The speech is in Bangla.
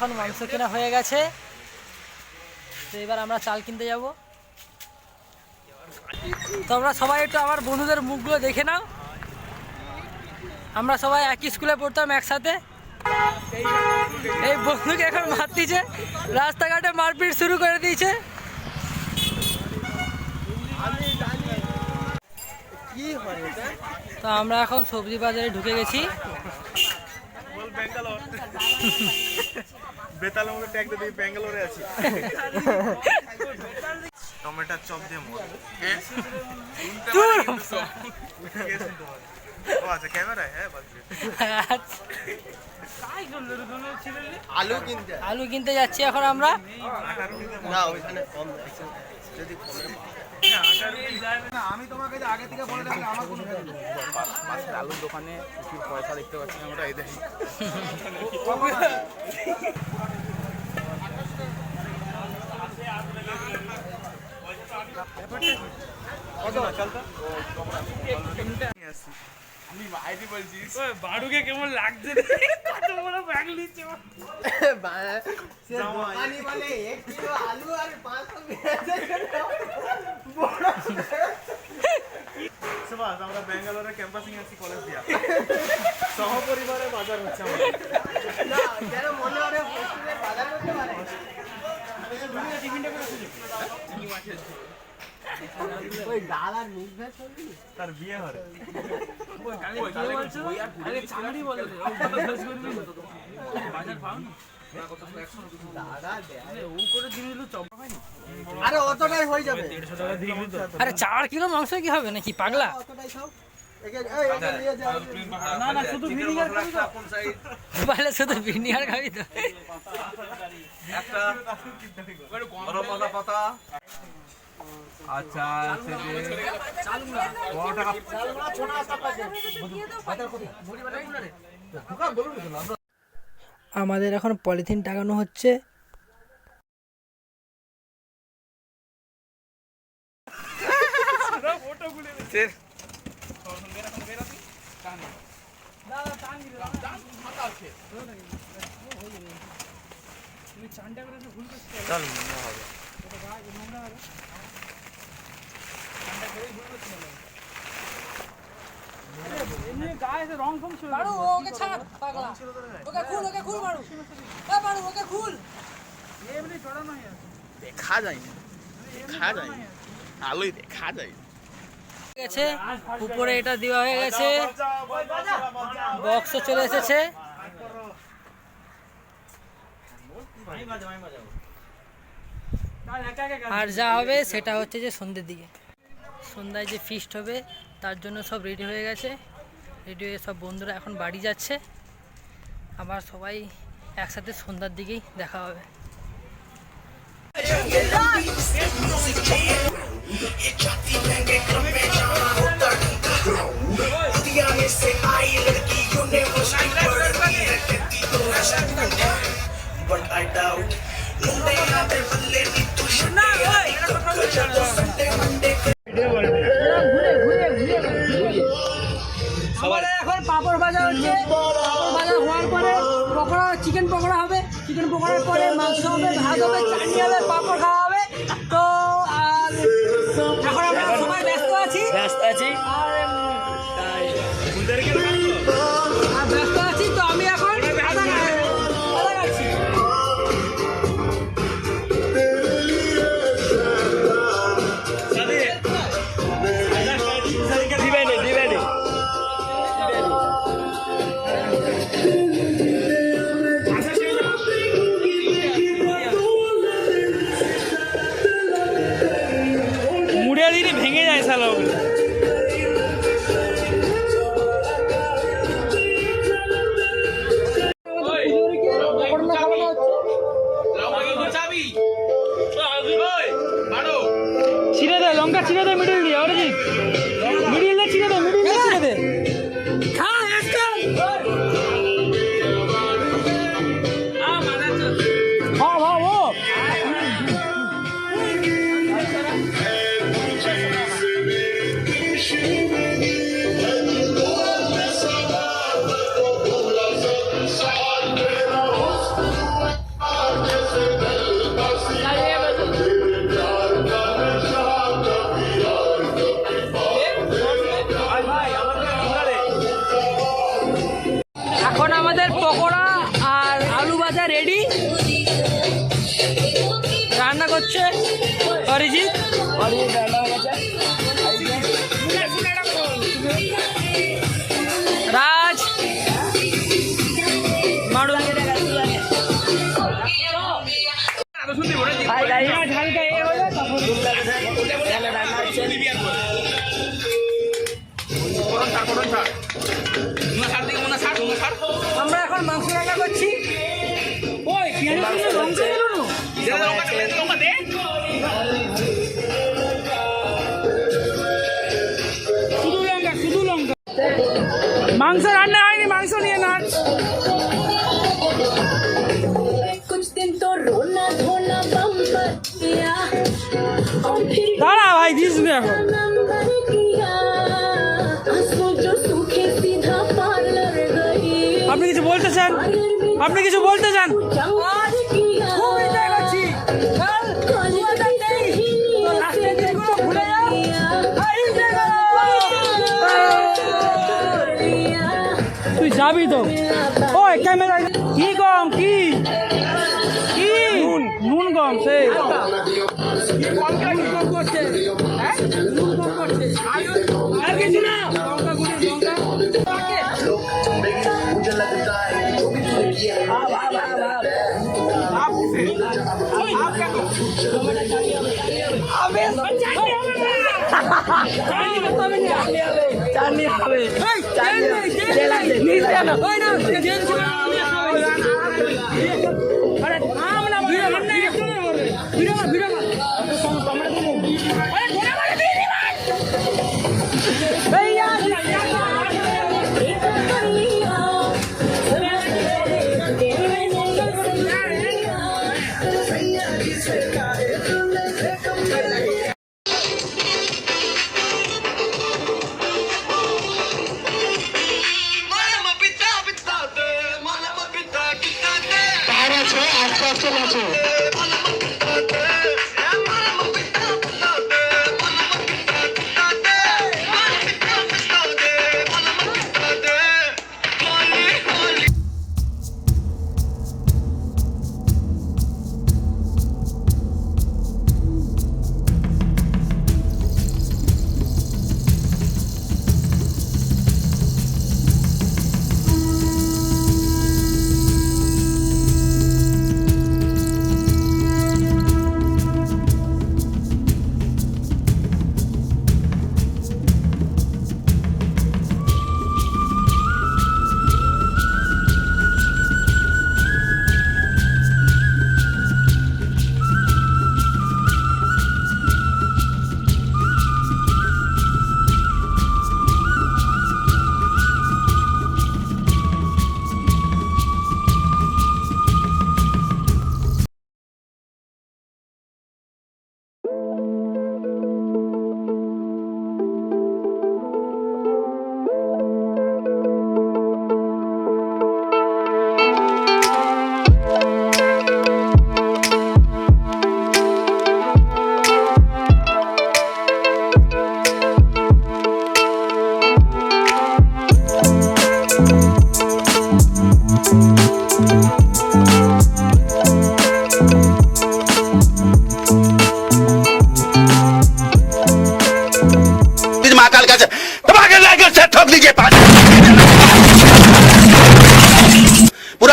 এখন মাংস কেনা হয়ে গেছে, তো এবার আমরা চাল কিনতে যাব। তোমরা সবাই একটু আমার বন্ধুদের মুখগুলো দেখে নাও। আমরা সবাই একই স্কুলে পড়তাম একসাথে। এই বন্ধুকে এখন মারতিছে, রাস্তাঘাটে মারপিট শুরু করে দিয়েছে। তো আমরা এখন সবজি বাজারে ঢুকে গেছি। টমেটোর চপ দিয়ে মোড় আচ্ছা ক্যামেরায় হ্যাঁ আলু কিনতে যাচ্ছি এখন আমরা। আমি তোমাকে আগে থেকে বলে রাখলাম আমার কোনো পাশের আলুর দোকানে প্রচুর পয়সা দেখতে পাচ্ছি আমরা, এই দেখি আমি বাইরে বলছি বাড়ুকে কেমন লাগছে কত বড় ব্যাগ নিচ্ছে দোকানি বলে 1 কিলো আলু আর 500 সুভাষ আমরা ব্যাঙ্গালোরে ক্যাম্পাসিং আছি কলেজ দিয়া সহপরিবারে বাজার হচ্ছে আমাদের না যারা মনে করে হোস্টেলে বাজার করতে পারে দুনিয়া টিফিনটা করে শুনি কি মাছের ওই ডাল আর মিক্স ভেজ করবি তার বিয়ে হরে ওই কালে বিয়ে বলছো আরে চামড়ি বলে ও ভেজ করবি বাজার পাও না কত 100 দাদা দে ও করে দিন দিল চপ হয়নি আরে অতটাই হয়ে যাবে 150 টাকা দিয়ে দিবি তো। আরে 4 কিলো মাংস কি হবে নাকি পাগলা? অতটাই খাও একে নিয়ে যাও না না শুধু ভিনিগার খাবি তো কোন সাইড বলে শুধু ভিনিগার খাবি তো একটা গরম মশলা পাতা আচ্ছা আমাদের এখন পলিথিন টাঙানো হচ্ছে। দেখা যায় না দেখা যায় আলোই দেখা যায় গেছে উপরে এটা দেওয়া হয়ে গেছে, বক্সও চলে এসেছে। আর যা হবে সেটা হচ্ছে যে সন্ধ্যের দিকে, সন্ধ্যায় যে ফিস্ট হবে তার জন্য সব রেডি হয়ে গেছে। রেডি হয়ে সব বন্ধুরা এখন বাড়ি যাচ্ছে, আবার সবাই একসাথে সন্ধ্যার দিকেই দেখা হবে। আমাদের এখন পাপড় ভাজা হচ্ছে, পাপড় ভাজা হওয়ার পরে পকোড়া, চিকেন পকোড়া হবে, চিকেন পকোড়ার পরে মাংস হবে, ভাত হবে, চাটনি হবে, পাপড় খাওয়া হবে। তো আর এখন আমরা সবাই ব্যস্ত আছি আর ব্যস্ত আছি, তো আমি এখন আদা খাচ্ছি। মুড়িয়া দিলে ভেঙে যায় শালা ওগুলো। ছিঁড়ে দে লঙ্কা, ছিঁড়ে দে মিডিল দিয়ে, অরিজিৎ মিডিল দিয়ে ছিঁড়ে দে, মিডিল দিয়ে ছিঁড়ে দে। হচ্ছে অরিজিৎ। রাজ মারুন হালকা এ হলে তখন আমরা এখন মাংস রান্না করছি। ওই পেঁয়াজের সঙ্গে লঙ্কা দিল না? শুধু লঙ্কা, শুধু লঙ্কা। মাংস রান্না হয়নি, মাংস নিয়ে না। कुछ दिन तो रोना धोना बम कर दिया और फिर দাঁড়া ভাই, দিস নি এখন। नंबर किया आंसू जो सूखे सीधा पार्लर गई আপনি কিছু বলতে চান? আপনি কিছু বলতে চান? जंगार किया খুব এনজয় করছি। চল, দুয়াটা নেই। তো লাস্টের দিনগুলো ভুলে যাও। আর এনজয় করো। তুই যাবি তো? ওই ক্যামেরা কি কম, কি কি নুন কম, সেই নুন কম করছে। হ্যাঁ, নুন কম করছে। আর কিছু না, লঙ্কা গুঁড়ি, লঙ্কা। চাটনি খাবে। আরে থাম না, ভিডিও